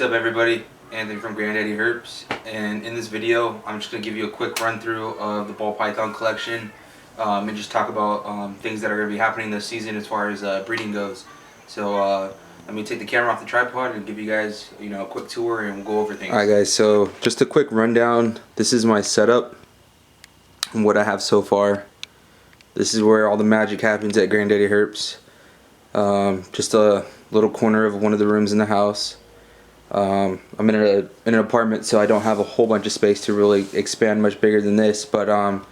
What's up everybody, Anthony from granddaddyHerps, and in this video I'm just going to give you a quick run through of the ball python collection and just talk about things that are going to be happening this season as far as breeding goes. So let me take the camera off the tripod and give you guys a quick tour and we'll go over things. Alright guys, so just a quick rundown. This is my setup and what I have so far. This is where all the magic happens at granddaddyHerps. Just a little corner of one of the rooms in the house. I'm in an apartment, so I don't have a whole bunch of space to really expand much bigger than this. But I'm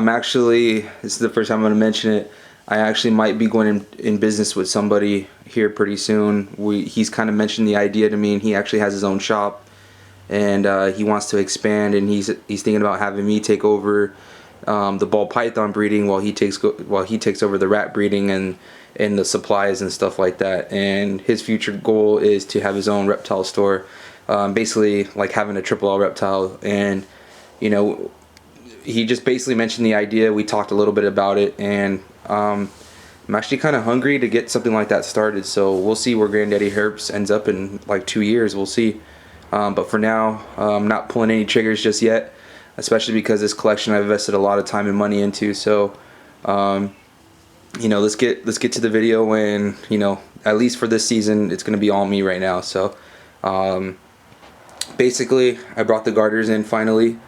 actually, this is the first time I'm going to mention it, I actually might be going in business with somebody here pretty soon. He's kind of mentioned the idea to me, and he actually has his own shop, and he wants to expand, and he's thinking about having me take over the ball python breeding while he takes over the rat breeding and the supplies and stuff like that. And his future goal is to have his own reptile store, basically like having a triple L reptile. And he just basically mentioned the idea. We talked a little bit about it, and I'm actually kind of hungry to get something like that started. So we'll see where granddaddyHerps ends up in like 2 years. We'll see. But for now, I'm not pulling any triggers just yet, especially because this collection I've invested a lot of time and money into. So let's get to the video. And at least for this season, it's going to be all me right now. So basically I brought the garters in finally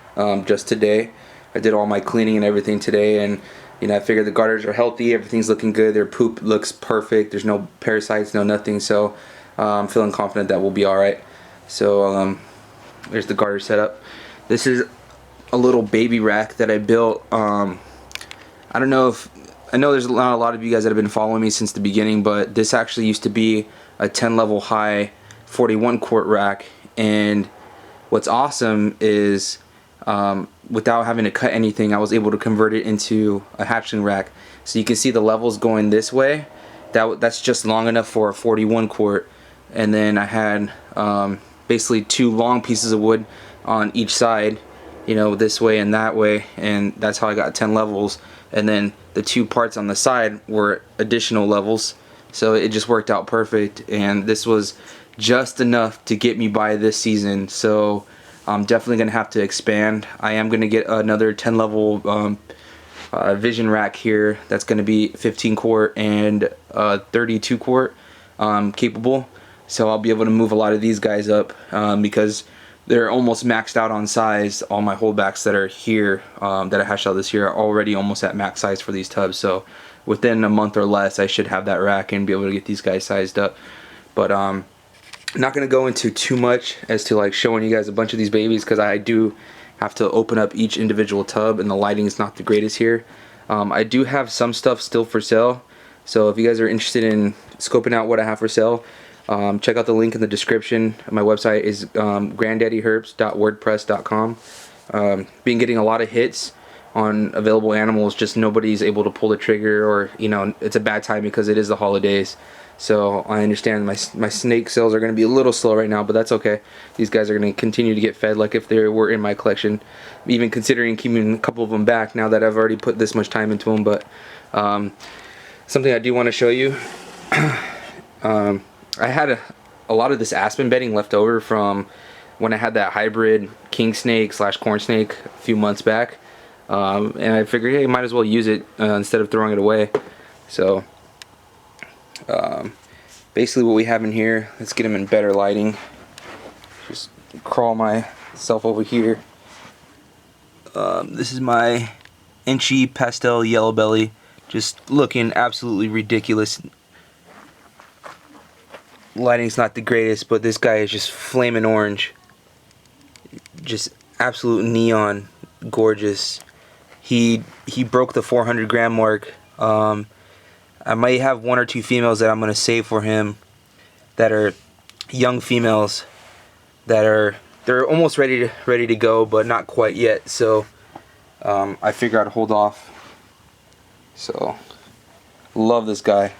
just today. I did all my cleaning and everything today, and I figured the garters are healthy, everything's looking good, their poop looks perfect, there's no parasites, no nothing. So I'm feeling confident that we'll be alright. So there's the garter setup. This is a little baby rack that I built. I know there's not a lot of you guys that have been following me since the beginning, but this actually used to be a 10 level high 41 quart rack. And what's awesome is without having to cut anything, I was able to convert it into a hatchling rack. So you can see the levels going this way. That's just long enough for a 41 quart. And then I had basically two long pieces of wood on each side, this way and that way, and that's how I got 10 levels. And then the two parts on the side were additional levels, so it just worked out perfect. And this was just enough to get me by this season. So I'm definitely gonna have to expand. I am gonna get another 10 level vision rack here that's gonna be 15 quart and 32 quart capable. So I'll be able to move a lot of these guys up because they're almost maxed out on size. All my holdbacks that are here that I hashed out this year are already almost at max size for these tubs. So within a month or less, I should have that rack and be able to get these guys sized up. But I'm not going to go into too much as to like showing you guys a bunch of these babies, because I do have to open up each individual tub and the lighting is not the greatest here. I do have some stuff still for sale, so if you guys are interested in scoping out what I have for sale, check out the link in the description. My website is granddaddyherps.wordpress.com. Been getting a lot of hits on available animals, just nobody's able to pull the trigger, or it's a bad time because it is the holidays. So I understand my snake sales are going to be a little slow right now, but that's okay. These guys are going to continue to get fed like if they were in my collection. I'm even considering keeping a couple of them back now that I've already put this much time into them. But something I do want to show you. I had a lot of this aspen bedding left over from when I had that hybrid king snake / corn snake a few months back, and I figured, hey, might as well use it instead of throwing it away. So basically what we have in here, let's get them in better lighting. Just crawl myself over here. This is my Inchy pastel yellow belly, just looking absolutely ridiculous. Lighting's not the greatest, but this guy is just flaming orange, just absolute neon gorgeous. He broke the 400 gram mark. I might have one or two females that I'm gonna save for him that are young females that they're almost ready to go, but not quite yet. So I figure I'd hold off. So love this guy.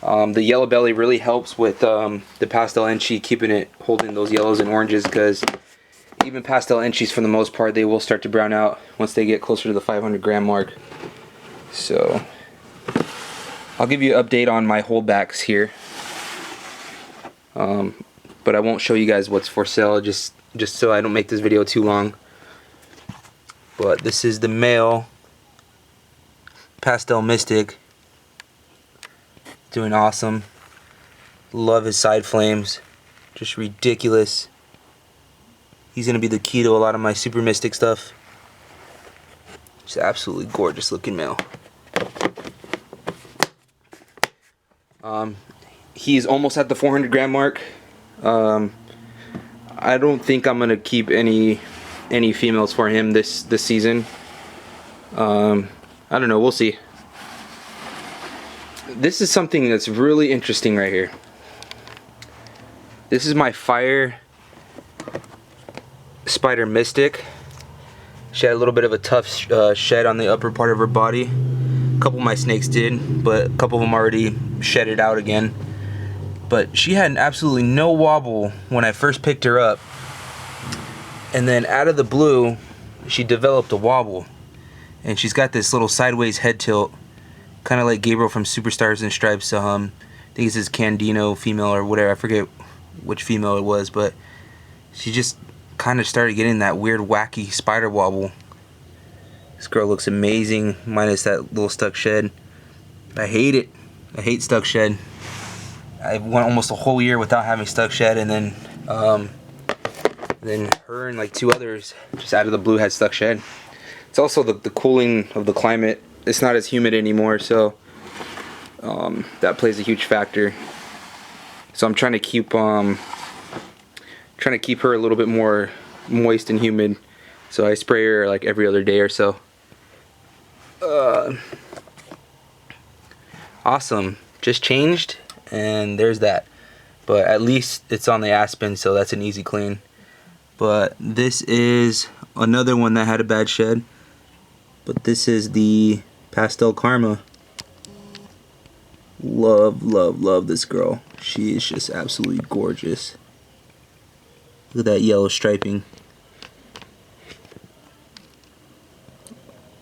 The yellow belly really helps with the pastel Inchy, keeping it holding those yellows and oranges, because even pastel Inchies for the most part, they will start to brown out once they get closer to the 500 gram mark. So I'll give you an update on my holdbacks here. but I won't show you guys what's for sale just so I don't make this video too long. But this is the male pastel mystic, doing awesome. Love his side flames, just ridiculous. He's gonna be the key to a lot of my super mystic stuff. Just absolutely gorgeous looking male. He's almost at the 400 gram mark. I don't think I'm gonna keep any females for him this season. I don't know, we'll see. This is something that's really interesting right here. This is my fire spider mystic. She had a little bit of a tough shed on the upper part of her body. A couple of my snakes did, but a couple of them already shed it out again. But she had absolutely no wobble when I first picked her up. And then out of the blue, she developed a wobble. And she's got this little sideways head tilt, kind of like Gabriel from Superstars and Stripes. I think it's his Candino female or whatever. I forget which female it was, but she just kind of started getting that weird wacky spider wobble. This girl looks amazing, minus that little stuck shed. I hate it. I hate stuck shed. I went almost a whole year without having stuck shed, and then her and like 2 others just out of the blue had stuck shed. It's also the cooling of the climate. It's not as humid anymore, so that plays a huge factor. So I'm trying to keep her a little bit more moist and humid. So I spray her like every other day or so. Awesome. Just changed, and there's that. But at least it's on the Aspen, so that's an easy clean. But this is another one that had a bad shed. But this is the Pastel Karma. Love, love, love this girl. She is just absolutely gorgeous. Look at that yellow striping.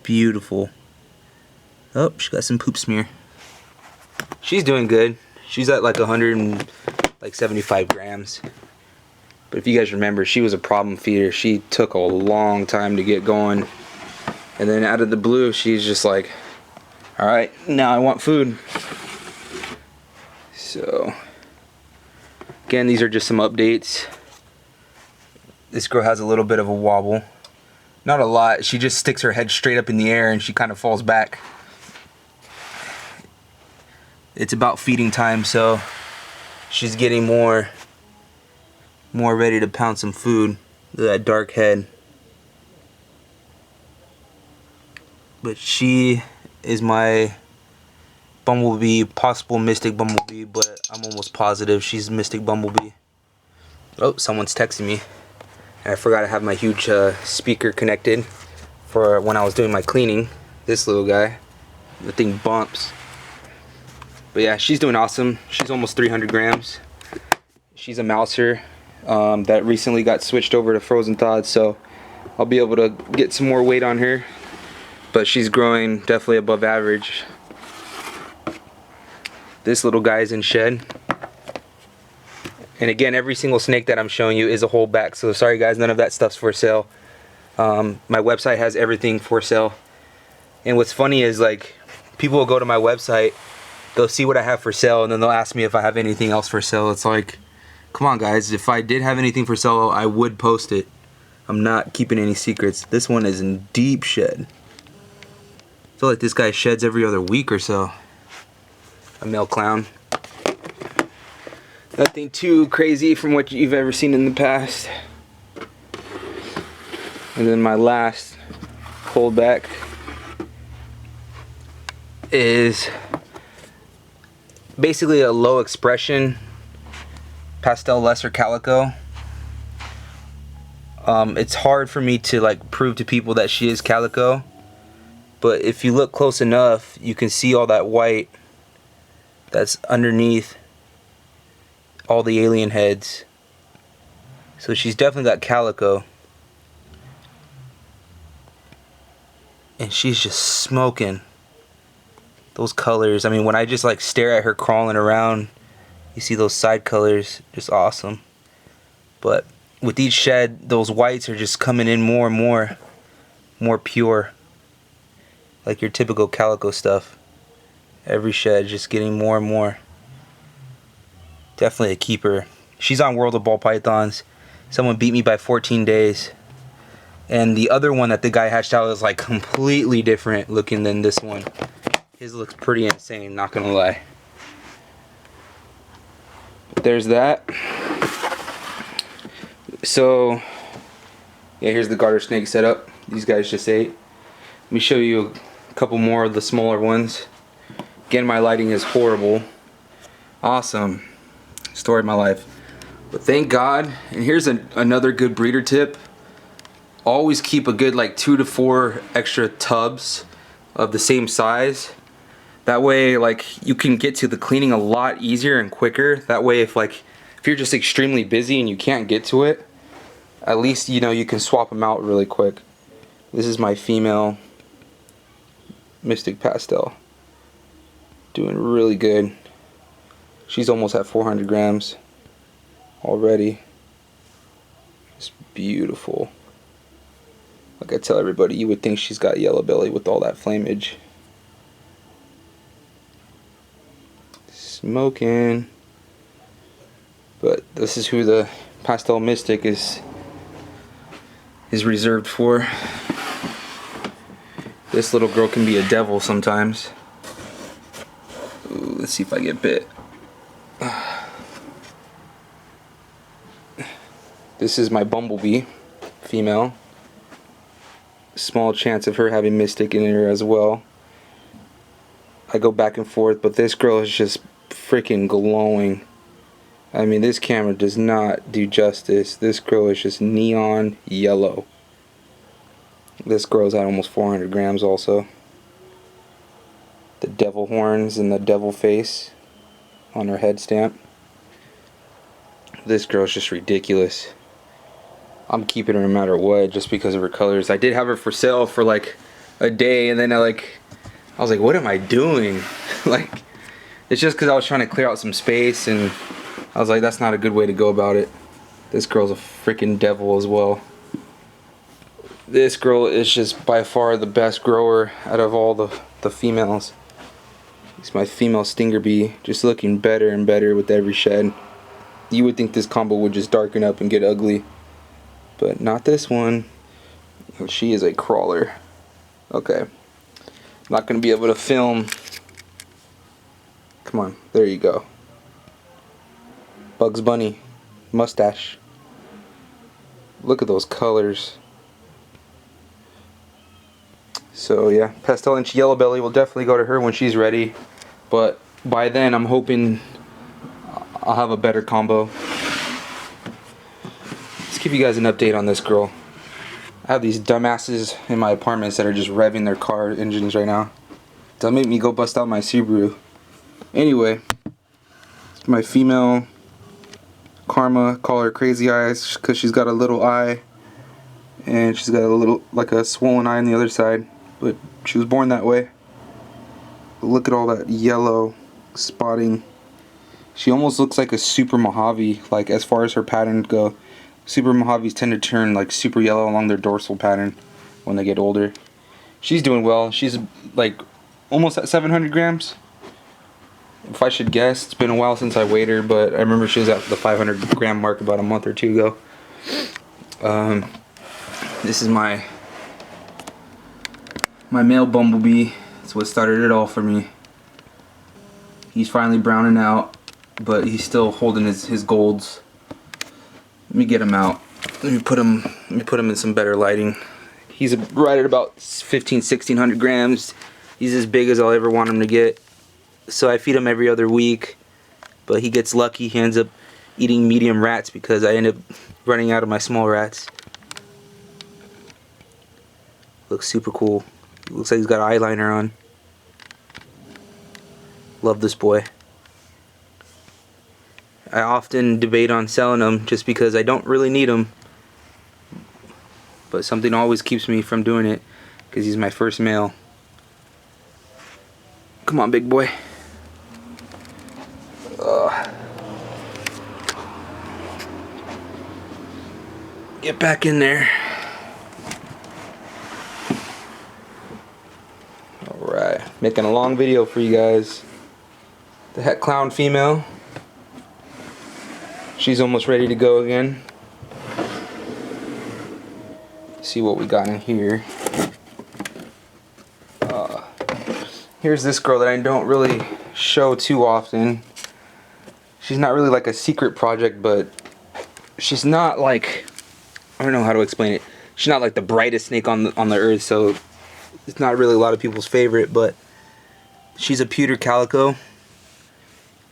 Beautiful. Oh, she got some poop smear. She's doing good. She's at like 175 grams. But if you guys remember, she was a problem feeder. She took a long time to get going. And then out of the blue, she's just like, alright, now I want food. So, again, these are just some updates. This girl has a little bit of a wobble. Not a lot. She just sticks her head straight up in the air and she kind of falls back. It's about feeding time, so she's getting more ready to pound some food. Look at that dark head. But she is my bumblebee, possible mystic bumblebee, but I'm almost positive she's mystic bumblebee. Oh, someone's texting me. I forgot I have my huge speaker connected for when I was doing my cleaning. This little guy, the thing bumps. But yeah, she's doing awesome. She's almost 300 grams. She's a mouser that recently got switched over to frozen thawed, so I'll be able to get some more weight on her. But she's growing definitely above average. This little guy's in shed. And again, every single snake that I'm showing you is a whole back. So sorry guys, none of that stuff's for sale. My website has everything for sale. And what's funny is, like, people will go to my website, they'll see what I have for sale, and then they'll ask me if I have anything else for sale. It's like, come on guys, if I did have anything for sale, I would post it. I'm not keeping any secrets. This one is in deep shed. I feel like this guy sheds every other week or so. A male clown. Nothing too crazy from what you've ever seen in the past. And then my last holdback is basically a low expression pastel lesser calico. It's hard for me to like prove to people that she is calico, but if you look close enough, you can see all that white that's underneath all the alien heads. So she's definitely got calico. And she's just smoking. Those colors, I mean, when I just like stare at her crawling around, you see those side colors, just awesome. But with each shed, those whites are just coming in more and more pure, like your typical calico stuff. Every shed just getting more and more. Definitely a keeper. She's on World of Ball Pythons. Someone beat me by 14 days. And the other one that the guy hatched out is like completely different looking than this one. His looks pretty insane, not gonna lie. There's that. So yeah, here's the garter snake setup. These guys just ate. Let me show you a couple more of the smaller ones. Again, my lighting is horrible. Awesome. Story of my life. But thank God. And here's another good breeder tip. Always keep a good like 2 to 4 extra tubs of the same size. That way like you can get to the cleaning a lot easier and quicker. That way if you're just extremely busy and you can't get to it, at least you know you can swap them out really quick. This is my female Mystic Pastel. Doing really good. She's almost at 400 grams already. It's beautiful. Like I tell everybody, you would think she's got yellow belly with all that flamage. Smoking. But this is who the Pastel Mystic is reserved for. This little girl can be a devil sometimes. Ooh, let's see if I get bit. This is my Bumblebee, female. Small chance of her having Mystic in her as well. I go back and forth, but this girl is just freaking glowing. I mean, this camera does not do justice. This girl is just neon yellow. This girl's at almost 400 grams also. The devil horns and the devil face on her head stamp. This girl's just ridiculous. I'm keeping her no matter what just because of her colors. I did have her for sale for like a day, and then I was like, what am I doing? Like, it's just because I was trying to clear out some space, and I was like, that's not a good way to go about it. This girl's a freaking devil as well. This girl is just by far the best grower out of all the females. It's my female stinger bee, just looking better and better with every shed. You would think this combo would just darken up and get ugly, but not this one. She is a crawler. Okay, I'm not gonna be able to film. Come on, there you go. Bugs Bunny mustache. Look at those colors. So yeah, Pastel Inch Yellow Belly will definitely go to her when she's ready, but by then I'm hoping I'll have a better combo. Let's give you guys an update on this girl. I have these dumbasses in my apartments that are just revving their car engines right now. Don't make me go bust out my Subaru. Anyway, my female Karma, call her Crazy Eyes because she's got a little eye and she's got a little, like a swollen eye on the other side, but she was born that way. But look at all that yellow spotting. She almost looks like a Super Mojave, like as far as her patterns go. Super Mojaves tend to turn like super yellow along their dorsal pattern when they get older. She's doing well. She's like almost at 700 grams. If I should guess, it's been a while since I weighed her, but I remember she was at the 500 gram mark about a month or two ago. This is my male Bumblebee. It's what started it all for me. He's finally browning out, but he's still holding his golds. Let me get him out. Let me put him in some better lighting. He's right at about 1600 grams. He's as big as I'll ever want him to get. So I feed him every other week, but he gets lucky. He ends up eating medium rats because I end up running out of my small rats. Looks super cool. Looks like he's got eyeliner on. Love this boy. I often debate on selling him just because I don't really need him, but something always keeps me from doing it because he's my first male. Come on, big boy. Get back in there. Alright, making a long video for you guys. The het clown female. She's almost ready to go again. See what we got in here. Here's this girl that I don't really show too often. She's not really like a secret project, but she's not like, I don't know how to explain it. She's not like the brightest snake on the earth, so it's not really a lot of people's favorite, but she's a pewter calico.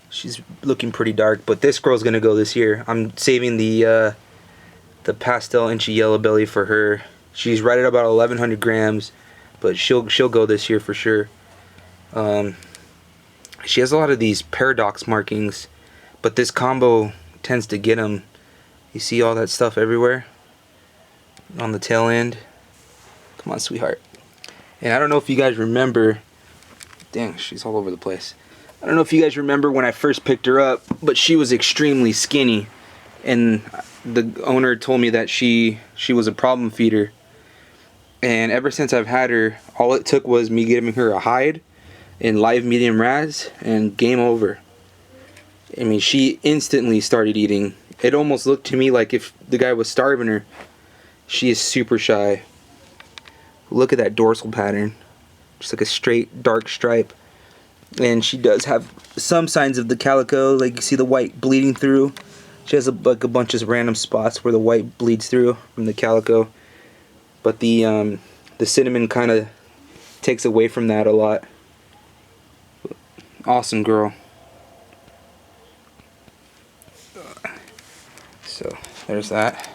She's looking pretty dark, but this girl's gonna go this year. I'm saving the pastel inchy yellow belly for her. She's right at about 1,100 grams, but she'll go this year for sure. She has a lot of these paradox markings, but this combo tends to get them. You see all that stuff everywhere on the tail end. Come on, sweetheart. And I don't know if you guys remember, dang, she's all over the place. I don't know if you guys remember when I first picked her up, but she was extremely skinny, and the owner told me that she was a problem feeder. And ever since I've had her, all it took was me giving her a hide in live medium raz, and game over. I mean, she instantly started eating. It almost looked to me like if the guy was starving her. She is super shy. Look at that dorsal pattern. Just like a straight dark stripe. And she does have some signs of the calico, like you see the white bleeding through. She has like a bunch of random spots where the white bleeds through from the calico. But the cinnamon kind of takes away from that a lot. Awesome girl. So there's that.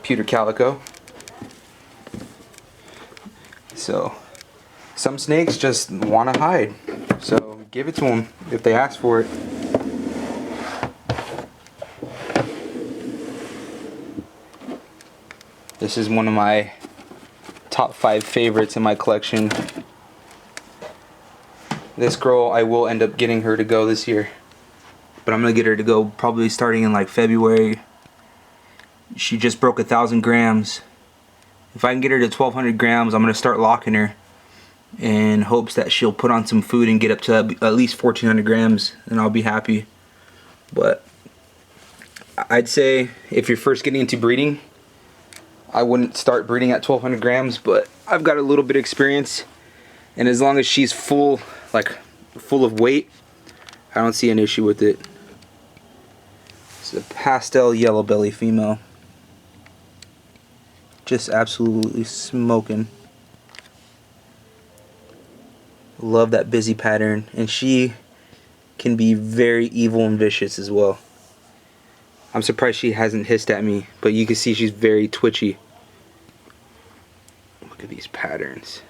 Pewter calico. So some snakes just want to hide. So give it to them if they ask for it. This is one of my top 5 favorites in my collection. This girl, I will end up getting her to go this year. But I'm going to get her to go probably starting in like February. She just broke 1,000 grams. If I can get her to 1,200 grams, I'm going to start locking her in hopes that she'll put on some food and get up to at least 1,400 grams, and I'll be happy. But I'd say if you're first getting into breeding, I wouldn't start breeding at 1,200 grams, but I've got a little bit of experience, and as long as she's full of weight, I don't see an issue with it. It's a pastel yellow belly female. Just absolutely smoking. Love that busy pattern, and she can be very evil and vicious as well. I'm surprised she hasn't hissed at me, but you can see she's very twitchy. Look at these patterns.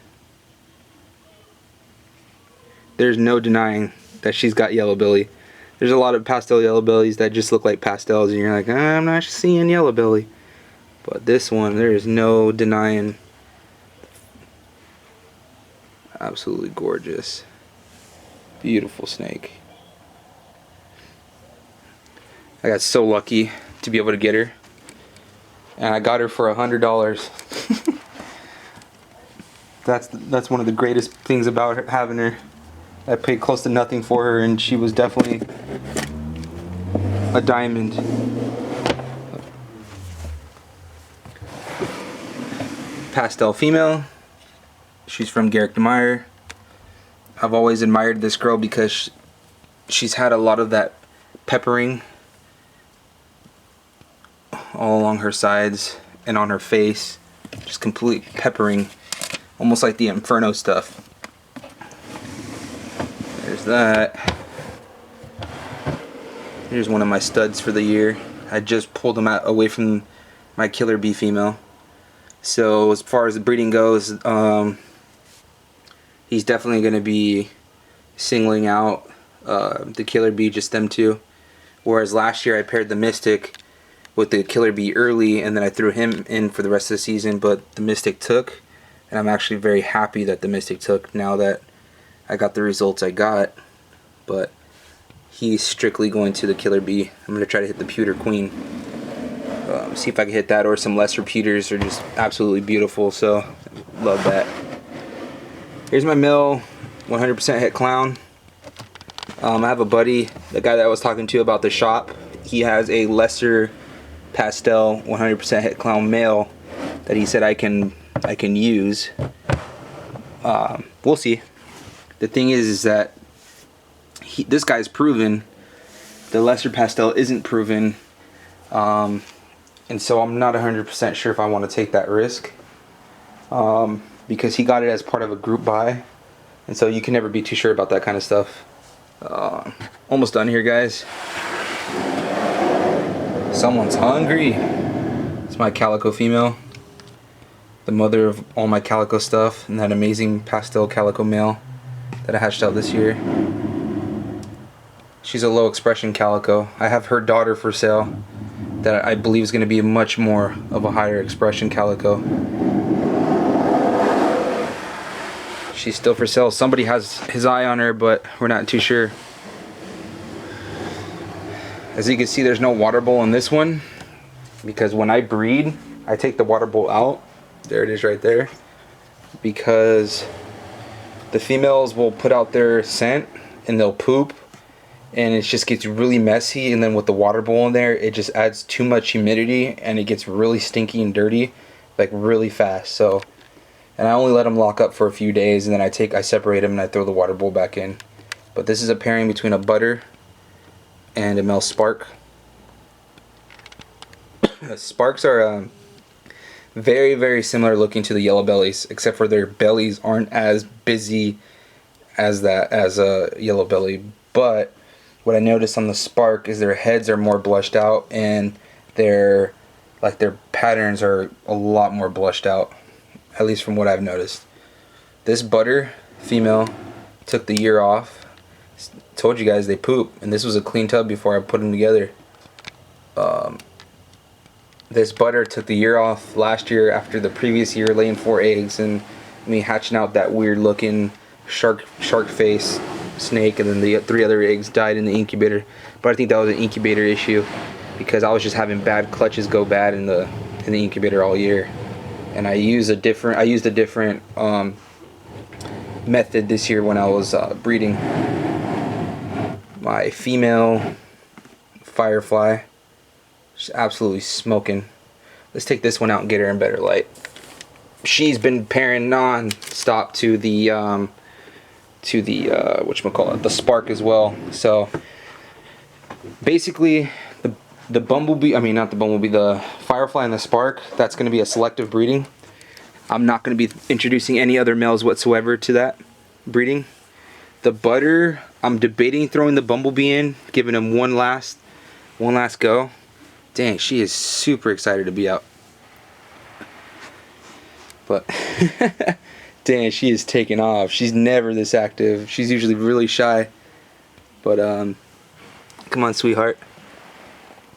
There's no denying that she's got yellow belly. There's a lot of pastel yellow bellies that just look like pastels, and you're like, I'm not seeing yellow belly. But this one, there is no denying. Absolutely gorgeous. Beautiful snake. I got so lucky to be able to get her. And I got her for $100. That's one of the greatest things about having her. I paid close to nothing for her, and she was definitely a diamond. Pastel female. She's from Garrick DeMeyer. I've always admired this girl because she's had a lot of that peppering all along her sides and on her face. Just complete peppering, almost like the Inferno stuff. There's that. Here's one of my studs for the year. I just pulled him out away from my killer bee female. So as far as the breeding goes, he's definitely going to be singling out the killer bee, just them two. Whereas last year I paired the Mystic with the killer bee early, and then I threw him in for the rest of the season, but the Mystic took, and I'm actually very happy that the Mystic took now that I got the results I got. But he's strictly going to the killer bee. I'm going to try to hit the pewter queen. See if I can hit that, or some less repeaters are just absolutely beautiful, so love that. Here's my mill, 100% hit clown. I have a buddy, the guy that I was talking to about the shop, he has a lesser pastel 100% hit clown male that he said I can use. We'll see. The thing is that this guy's proven, the lesser pastel isn't proven, and so I'm not 100% sure if I want to take that risk, because he got it as part of a group buy, and so you can never be too sure about that kind of stuff. Almost done here, guys. Someone's hungry. It's my calico female, the mother of all my calico stuff, and that amazing pastel calico male that I hatched out this year. She's a low expression calico. I have her daughter for sale that I believe is going to be much more of a higher expression calico. She's still for sale. Somebody has his eye on her, but we're not too sure. As you can see, there's no water bowl in this one, because when I breed, I take the water bowl out. There it is right there. Because the females will put out their scent and they'll poop, and it just gets really messy, and then with the water bowl in there, it just adds too much humidity and it gets really stinky and dirty, like really fast. So, and I only let them lock up for a few days, and then I separate them and I throw the water bowl back in. But this is a pairing between a butter and a male spark. Sparks are very, very similar looking to the yellow bellies, except for their bellies aren't as busy as a yellow belly. But what I noticed on the spark is their heads are more blushed out, and their patterns are a lot more blushed out, at least from what I've noticed. This butter female took the year off. Told you guys they poop, and this was a clean tub before I put them together. This butter took the year off last year after the previous year laying 4 eggs and me hatching out that weird looking shark face snake, and then the 3 other eggs died in the incubator. But I think that was an incubator issue, because I was just having bad clutches go bad in the incubator all year, and I used a different method this year when I was breeding. My female firefly, she's absolutely smoking. Let's take this one out and get her in better light. She's been pairing non-stop to the the spark as well. So basically the bumblebee, the firefly and the spark, that's going to be a selective breeding. I'm not going to be introducing any other males whatsoever to that breeding. The butter, I'm debating throwing the bumblebee in, giving him one last go. Dang, she is super excited to be out. But dang, she is taking off. She's never this active. She's usually really shy. But come on, sweetheart.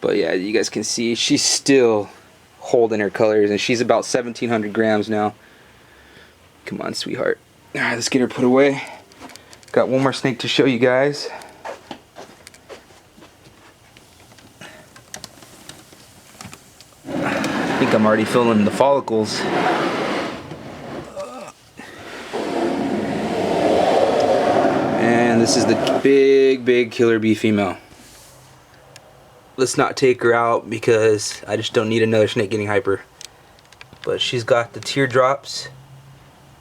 But yeah, you guys can see she's still holding her colors, and she's about 1,700 grams now. Come on, sweetheart. All right, let's get her put away. Got one more snake to show you guys. I think I'm already filling the follicles. And this is the big killer bee female. Let's not take her out because I just don't need another snake getting hyper. But she's got the teardrops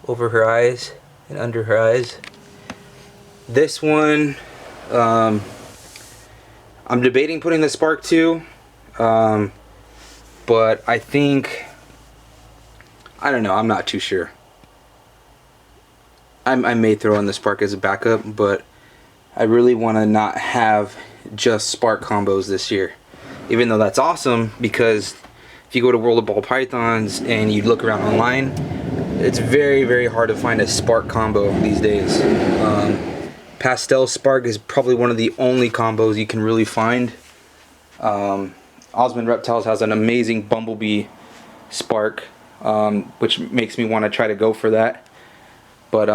over her eyes and under her eyes. This one, I'm debating putting the spark to, but I think, I don't know, I'm not too sure. I may throw in the spark as a backup, but I really want to not have just spark combos this year. Even though that's awesome, because if you go to World of Ball Pythons and you look around online, it's very hard to find a spark combo these days. Pastel spark is probably one of the only combos you can really find. Osmond Reptiles has an amazing bumblebee spark, which makes me want to try to go for that. But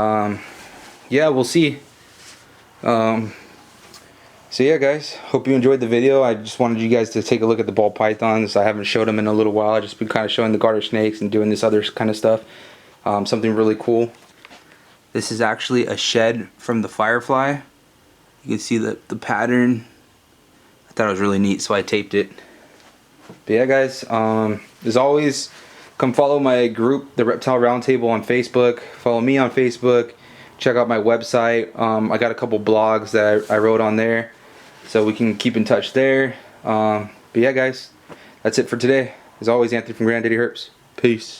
yeah, we'll see. So yeah, guys, hope you enjoyed the video. I just wanted you guys to take a look at the ball pythons. I haven't showed them in a little while. I just been kind of showing the garter snakes and doing this other kind of stuff. Something really cool. This is actually a shed from the firefly. You can see the pattern. I thought it was really neat, so I taped it. But yeah, guys, as always, come follow my group, the Reptile Roundtable, on Facebook. Follow me on Facebook. Check out my website. I got a couple blogs that I wrote on there, so we can keep in touch there. But yeah, guys, that's it for today. As always, Anthony from GranddaddyHerps. Peace.